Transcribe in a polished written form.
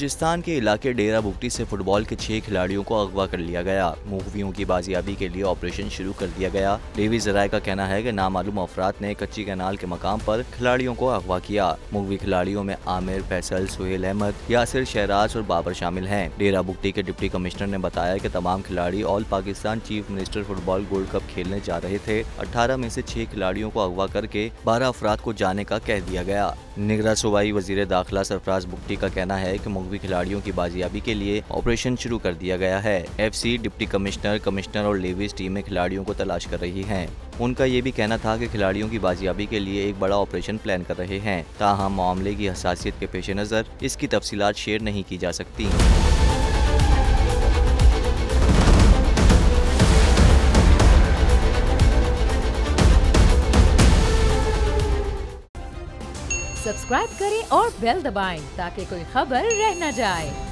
बलूचिस्तान के इलाके डेरा बुगटी से फुटबॉल के 6 खिलाड़ियों को अगवा कर लिया गया। मुखबियों की बाजियाबी के लिए ऑपरेशन शुरू कर दिया गया। लेवी ज़राए का कहना है कि नामालूम अफराद ने कच्ची कैनाल के मकाम पर खिलाड़ियों को अगवा किया। मुखबी खिलाड़ियों में आमिर, फैसल, सुहेल अहमद, यासिर, शहराज और बाबर शामिल हैं। डेरा बुगटी के डिप्टी कमिश्नर ने बताया कि तमाम खिलाड़ी all Pakistan chief minister football gold cup खेलने जा रहे थे। 18 में से 6 खिलाड़ियों को अगवा करके 12 अफराद को जाने का कह दिया गया। निगरान सूबाई वजीर दाखिला सरफराज बुगटी का कहना है कि मुखबी खिलाड़ियों की बाजियाबी के लिए ऑपरेशन शुरू कर दिया गया है। FC, डिप्टी कमिश्नर और लेवीज टीमें खिलाड़ियों को तलाश कर रही हैं। उनका ये भी कहना था कि खिलाड़ियों की बाजियाबी के लिए एक बड़ा ऑपरेशन प्लान कर रहे हैं। ताहम मामले की हसासियत के पेश नज़र इसकी तफसीलात शेयर नहीं की जा सकती। सब्सक्राइब करें और बेल दबाएं ताकि कोई खबर रह न जाए।